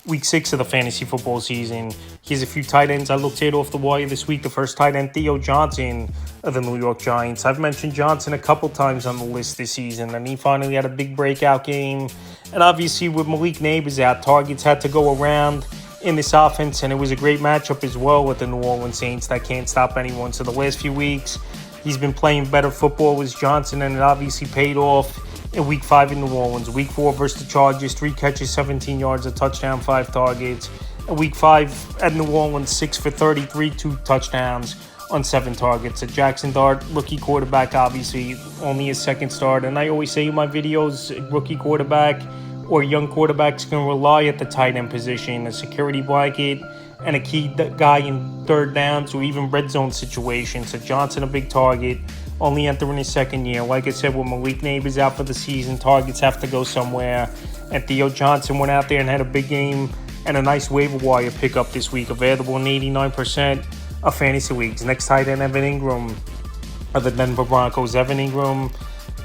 week 6 of the fantasy football season. Here's a few tight ends I looked at off the wire this week. The first tight end, Theo Johnson of the New York Giants. I've mentioned Johnson a couple times on the list this season, and he finally had a big breakout game. And obviously with Malik Neighbors out, targets had to go around in this offense, and it was a great matchup as well with the New Orleans Saints that can't stop anyone. So the last few weeks, he's been playing better football with Johnson, and it obviously paid off in week 5 in New Orleans. Week 4 versus the Chargers, 3 catches, 17 yards, a touchdown, 5 targets. And week 5 at New Orleans, 6 for 33, 2 touchdowns on 7 targets. A Jackson Dart, rookie quarterback, obviously, only his second start. And I always say in my videos, rookie quarterback or young quarterbacks can rely at the tight end position, a security blanket, and a key guy in third downs or even red zone situations. So Johnson, a big target, only entering his second year. Like I said, with Malik Neighbors out for the season, targets have to go somewhere. And Theo Johnson went out there and had a big game and a nice waiver wire pickup this week, available in 89% of fantasy leagues. Next tight end, Evan Ingram of the Denver Broncos. Evan Ingram,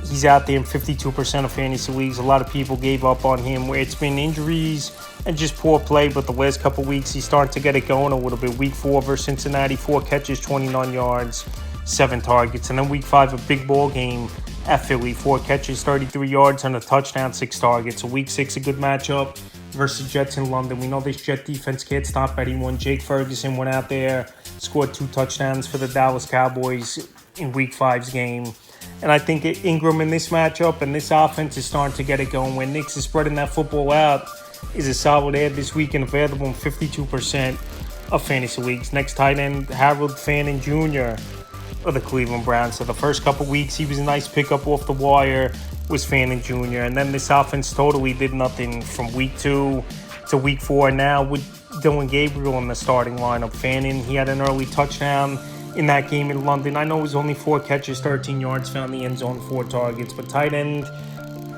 he's out there in 52% of fantasy leagues. A lot of people gave up on him where it's been injuries and just poor play, but the last couple weeks he's starting to get it going a little bit. Week 4 versus Cincinnati, 4 catches, 29 yards, 7 targets. And then week 5, a big ball game at Philly, 4 catches, 33 yards, and a touchdown, 6 targets. So week 6, a good matchup versus Jets in London. We know this Jet defense can't stop anyone. Jake Ferguson went out there, scored 2 touchdowns for the Dallas Cowboys in week 5's game. And I think Ingram in this matchup and this offense is starting to get it going. When Knicks is spreading that football out, is a solid ad this week and available in 52% of fantasy leagues. Next tight end, Harold Fannin Jr. of the Cleveland Browns. So the first couple weeks, he was a nice pickup off the wire, was Fannin Jr. And then this offense totally did nothing from week 2 to week 4. Now with Dylan Gabriel in the starting lineup, Fannin, he had an early touchdown in that game in London. I know it was only 4 catches, 13 yards, found the end zone, 4 targets. But tight end,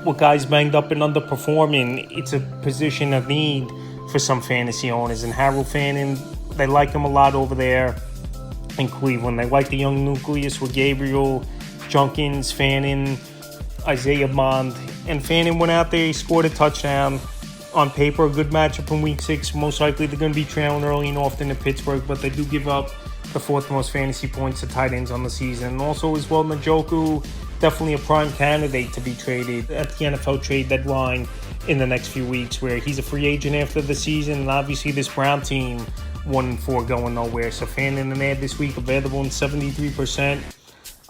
with guys banged up and underperforming, it's a position of need for some fantasy owners. And Harold Fannin, they like him a lot over there in Cleveland. They like the young nucleus with Gabriel, Junkins, Fannin, Isaiah Bond. And Fannin went out there, he scored a touchdown. On paper, a good matchup in week 6. Most likely they're going to be trailing early and often in Pittsburgh, but they do give up the 4th most fantasy points to tight ends on the season. And also as well, Njoku, definitely a prime candidate to be traded at the NFL trade deadline in the next few weeks, where he's a free agent after the season. And obviously this Brown team, 1-4, going nowhere. So Fannin and ad this week, available in 73%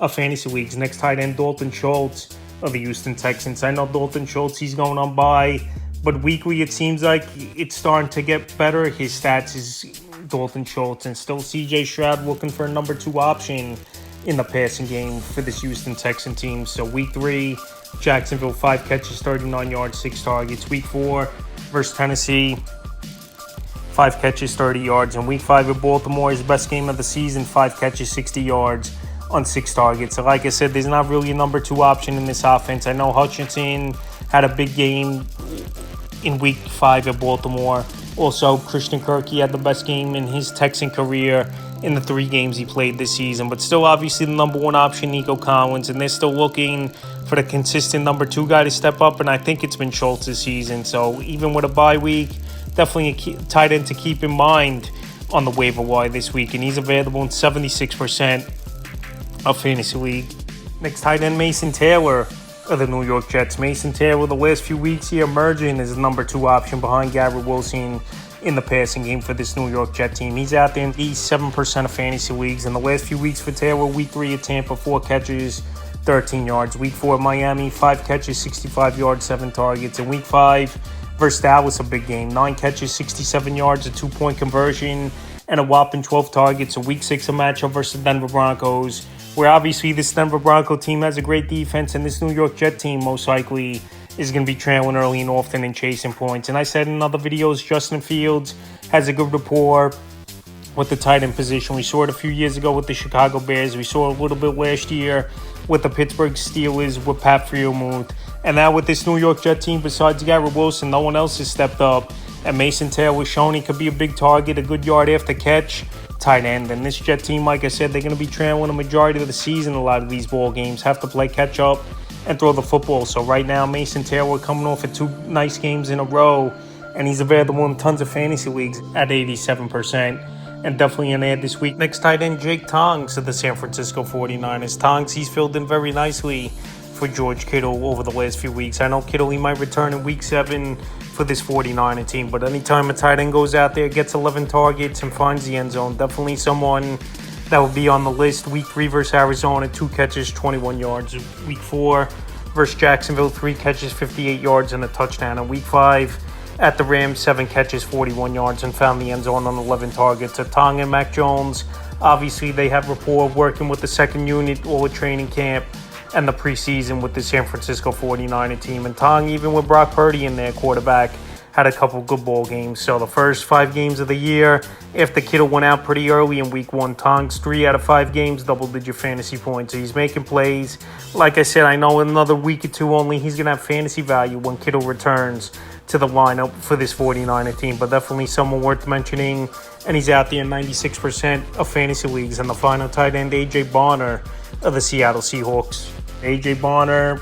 of fantasy leagues. Next tight end, Dalton Schultz of the Houston Texans. I know Dalton Schultz, he's going on bye, but weekly it seems like it's starting to get better. His stats is Dalton Schultz, and still C.J. Stroud looking for a number 2 option in the passing game for this Houston Texan team. So week 3, Jacksonville, 5 catches, 39 yards, 6 targets. Week 4 versus Tennessee, 5 catches, 30 yards. And week 5 at Baltimore, his best game of the season, 5 catches, 60 yards on 6 targets. So like I said, there's not really a number 2 option in this offense. I know Hutchinson had a big game in week 5 at Baltimore. Also, Christian Kirk, he had the best game in his Texan career in the 3 games he played this season. But still, obviously, the number 1 option, Nico Collins. And they're still looking for the consistent number 2 guy to step up. And I think it's been Schultz this season. So even with a bye week, definitely a tight end to keep in mind on the waiver wire this week. And he's available in 76% of fantasy league. Next tight end, Mason Taylor of the New York Jets. Mason Taylor, the last few weeks, he emerging as the number 2 option behind Garrett Wilson in the passing game for this New York Jet team. He's out there in 87% of fantasy leagues. In the last few weeks for Taylor, week 3 at Tampa, 4 catches, 13 yards. Week 4 at Miami, 5 catches, 65 yards, 7 targets. And week 5 versus Dallas, a big game, 9 catches, 67 yards, a 2-point conversion, and a whopping 12 targets. So week 6, a matchup versus the Denver Broncos, where obviously this Denver Bronco team has a great defense, and this New York Jet team most likely is going to be trailing early and often and chasing points. And I said in other videos, Justin Fields has a good rapport with the tight end position. We saw it a few years ago with the Chicago Bears. We saw it a little bit last year with the Pittsburgh Steelers with Pat Freiermuth. And now with this New York Jet team, besides Garrett Wilson, no one else has stepped up. And Mason Taylor was shown he could be a big target, a good yard after catch tight end. And this Jet team, like I said, they're going to be trailing a majority of the season. A lot of these ball games have to play catch up and throw the football. So right now, Mason Taylor coming off of 2 nice games in a row and he's available in tons of fantasy leagues at 87%. And definitely an ad this week. Next tight end, Jake Tongs of the San Francisco 49ers. Tongs, he's filled in very nicely for George Kittle over the last few weeks. I know Kittle, he might return in week 7 for this 49er team, but anytime a tight end goes out there, gets 11 targets and finds the end zone, definitely someone that will be on the list. Week 3 versus Arizona, 2 catches, 21 yards. Week 4 versus Jacksonville, 3 catches, 58 yards and a touchdown. And week 5 at the Rams, 7 catches, 41 yards, and found the end zone on 11 targets. Tong and Mac Jones, obviously they have rapport working with the second unit all at training camp and the preseason with the San Francisco 49er team. And Tong, even with Brock Purdy in their quarterback, had a couple good ball games. So the first 5 games of the year, after Kittle went out pretty early in week 1, Tong's 3 out of 5 games, double-digit fantasy points. So he's making plays. Like I said, I know in another week or 2 only, he's going to have fantasy value when Kittle returns to the lineup for this 49er team. But definitely someone worth mentioning. And he's out there in 96% of fantasy leagues. And the final tight end, A.J. Bonner of the Seattle Seahawks. A.J. Bonner,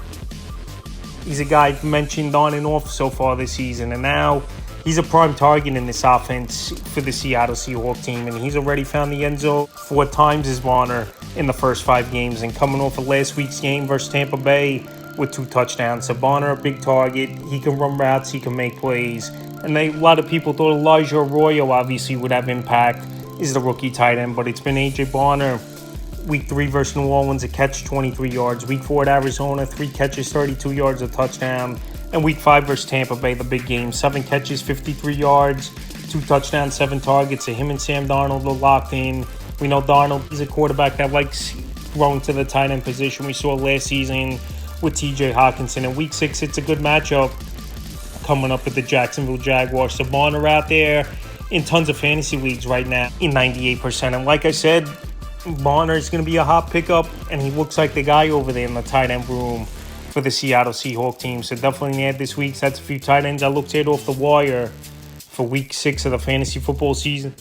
he's a guy mentioned on and off so far this season, and now he's a prime target in this offense for the Seattle Seahawks team, and he's already found the end zone 4 times as Bonner in the first 5 games, and coming off of last week's game versus Tampa Bay with 2 touchdowns. So Bonner, a big target. He can run routes, he can make plays, and a lot of people thought Elijah Arroyo obviously would have impact, is the rookie tight end, but it's been A.J. Bonner. Week 3 versus New Orleans, a catch, 23 yards. Week 4 at Arizona, 3 catches, 32 yards, a touchdown. And Week 5 versus Tampa Bay, the big game, 7 catches, 53 yards, 2 touchdowns, 7 targets. So him and Sam Darnold are locked in. We know Darnold is a quarterback that likes throwing to the tight end position. We saw last season with T.J. Hawkinson. In Week 6, it's a good matchup coming up with the Jacksonville Jaguars. So Bonner out there in tons of fantasy leagues right now in 98%. And like I said, Bonner is going to be a hot pickup, and he looks like the guy over there in the tight end room for the Seattle Seahawks team. So definitely an ad this week. So that's a few tight ends I looked at off the wire for week 6 of the fantasy football season.